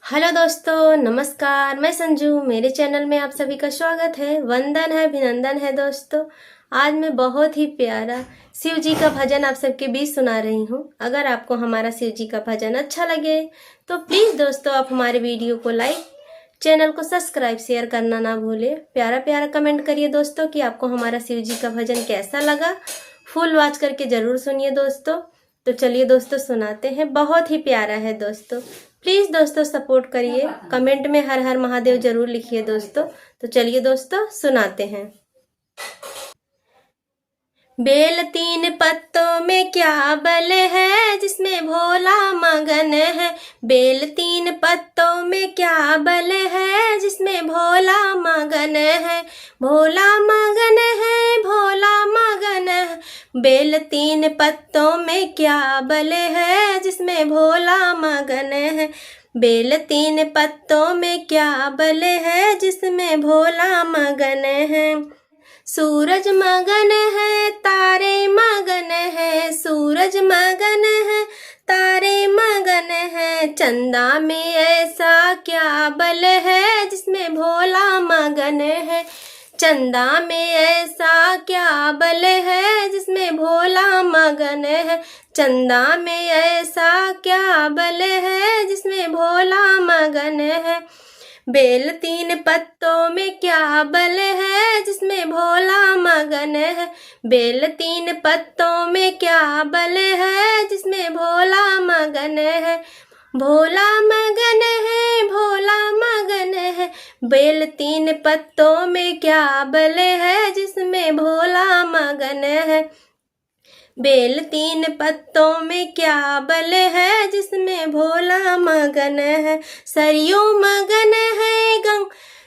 Hello दोस्तों, नमस्कार। मैं संजू, मेरे चैनल में आप सभी का स्वागत है। वंदन है, अभिनंदन है दोस्तों। आज मैं बहुत ही प्यारा शिव जी का भजन आप सबके बीच सुना रही हूँ। अगर आपको हमारा शिव जी का भजन अच्छा लगे तो प्लीज़ दोस्तों आप हमारे वीडियो को लाइक, चैनल को सब्सक्राइब, शेयर करना ना भूलें। प्यारा प्यारा कमेंट करिए दोस्तों कि आपको हमारा शिव जी का भजन कैसा लगा। फुल वॉच करके ज़रूर सुनिए दोस्तों। तो चलिए दोस्तों सुनाते हैं। बहुत ही प्यारा है दोस्तों। प्लीज़ दोस्तों सपोर्ट करिए। कमेंट में हर हर महादेव जरूर लिखिए दोस्तों। तो चलिए दोस्तों सुनाते हैं। बेल तीन पत्तों में क्या बल है, जिसमें भोला मगन है। बेल तीन पत्तों में क्या बल है, जिसमें भोला मगन है। भोला मगन है, भोला मगन है। बेल तीन पत्तों में क्या बल है, जिसमें भोला मगन है। बेल तीन पत्तों में क्या बल है, जिसमें भोला मगन है। सूरज मगन है, तारे मगन है। सूरज मगन है, तारे मगन है। चंदा में ऐसा क्या बल है, जिसमें भोला मगन है। चंदा में ऐसा क्या बल है, जिसमें भोला मगन है। चंदा में ऐसा क्या बल है, जिसमें भोला मगन है। बेल तीन पत्तों में क्या बल है, जिसमें भोला मगन है। बेल तीन पत्तों में क्या बल है, जिसमें भोला मगन है। भोला मगन है, भोला मगन है। बेल तीन पत्तों में क्या बल है, जिसमें भोला मगन है। बेल तीन पत्तों में क्या बल है, जिसमें भोला मगन है। सरयू मगन है,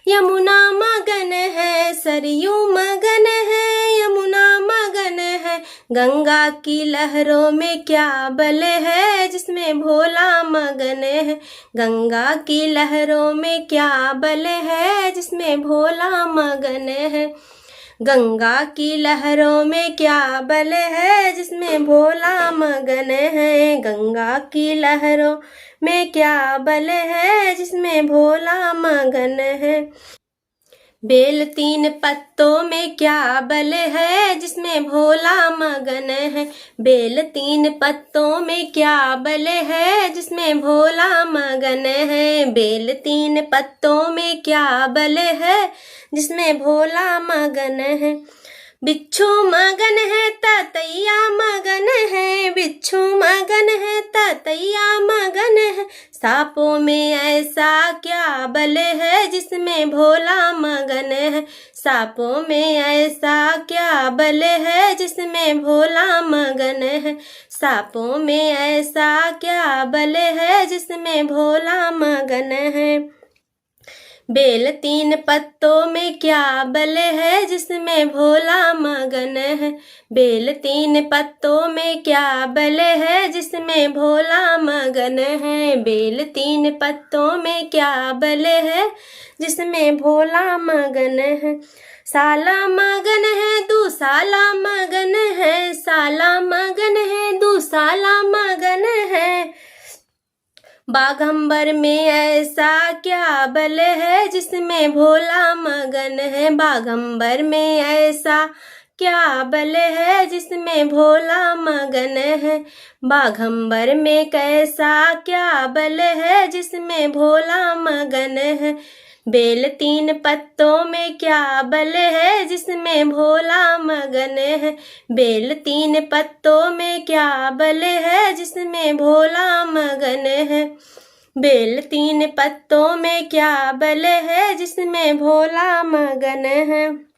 यमुना मगन है। सरयू मगन है, यमुना मगन है। गंगा की लहरों में क्या बल है, जिसमें भोला मगन है। गंगा की लहरों में क्या बल है, जिसमें भोला मगन है। गंगा की लहरों में क्या बल है, जिसमें भोला मगन है। गंगा की लहरों में क्या बल है, जिसमें भोला मगन है। बेल तीन पत्तों में क्या बल है, जिसमें भोला मगन है। बेल तीन पत्तों में क्या बल है, जिसमें भोला मगन है। बेल तीन पत्तों में क्या बल है, जिसमें भोला मगन है। बिच्छू मगन है, ततैया मगन है। बिच्छू मगन है, ततैया मगन है। सांपों में ऐसा क्या बल है, जिसमें भोला मगन है। सांपों में ऐसा क्या बल है, जिसमें भोला मगन है। सांपों में ऐसा क्या बल है, जिसमें भोला मगन है। बेल तीन पत्तों में क्या बल है, जिसमें भोला मगन है। बेल तीन पत्तों में क्या बल है, जिसमें भोला मगन है। बेल तीन पत्तों में क्या बल है, जिसमें भोला मगन है। साला मगन है, दूसाला मगन है। साला मगन है, दूसाला मगन है। बाघंबर में ऐसा क्या बल है, जिसमें भोला मगन है। बाघंबर में ऐसा क्या बल है, जिसमें भोला मगन है। बाघंबर में कैसा क्या बल है, जिसमें भोला मगन है। बेल तीन पत्तों में क्या बल है, जिसमें भोला मगन है। बेल तीन पत्तों में क्या बल है, जिसमें भोला मगन है। बेल तीन पत्तों में क्या बल है, जिसमें भोला मगन है।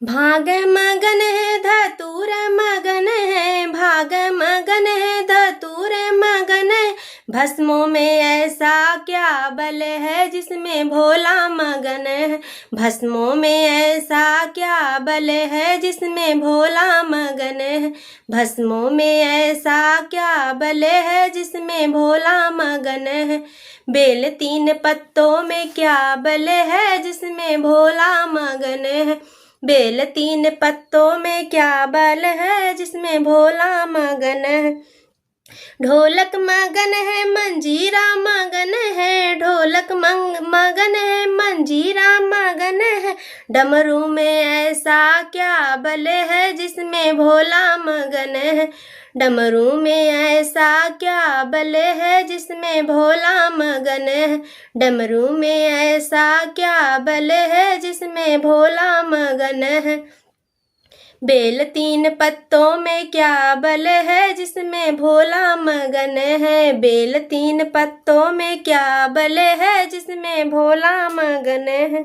भाग मगन है, धतूर मगन है। भाग मगन है, धतूर मगन है। भस्मों में ऐसा क्या बल है, जिसमें भोला मगन है। भस्मों में ऐसा क्या बल है, जिसमें भोला मगन है। भस्मों में ऐसा क्या बल है, जिसमें भोला मगन है। बेल तीन पत्तों में क्या बल है, जिसमें भोला मगन है। बेल तीन पत्तों में क्या बल है, जिसमें भोला मगन है। ढोलक मगन है, मंजीरा मगन है। ढोलक ढोलक मगन है, मंजीरा मगन है, डमरू में ऐसा क्या बल है जिसमें भोला मगन है। डमरू में ऐसा क्या बल है जिसमें भोला मगन है। डमरू में ऐसा क्या बल है जिसमें भोला मगन है। बेल तीन पत्तों में क्या बल है जिसमें भोला मगन है। बेल तीन पत्तों में क्या बल है जिसमें भोला मगन है।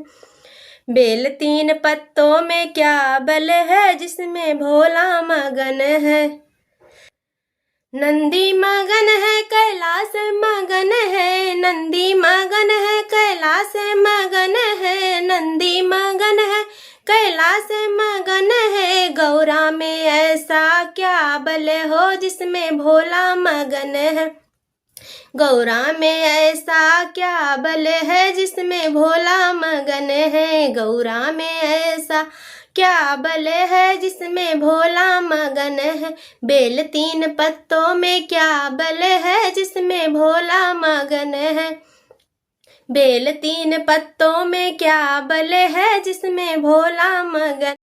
बेल तीन पत्तों में क्या बल है जिसमें भोला मगन है। नंदी मगन है कैलाश मगन है, नंदी मगन है कैलाश मगन है, नंदी मगन है कैलाश मगन है। गौरा में ऐसा क्या बल हो जिसमें भोला मगन है। गौरा में ऐसा क्या बल है जिसमें भोला मगन है। गौरा में ऐसा क्या बल है जिसमें भोला मगन है। बेल तीन पत्तों में क्या बल है जिसमें भोला मगन है। बेल तीन पत्तों में क्या बल है जिसमें भोला मगन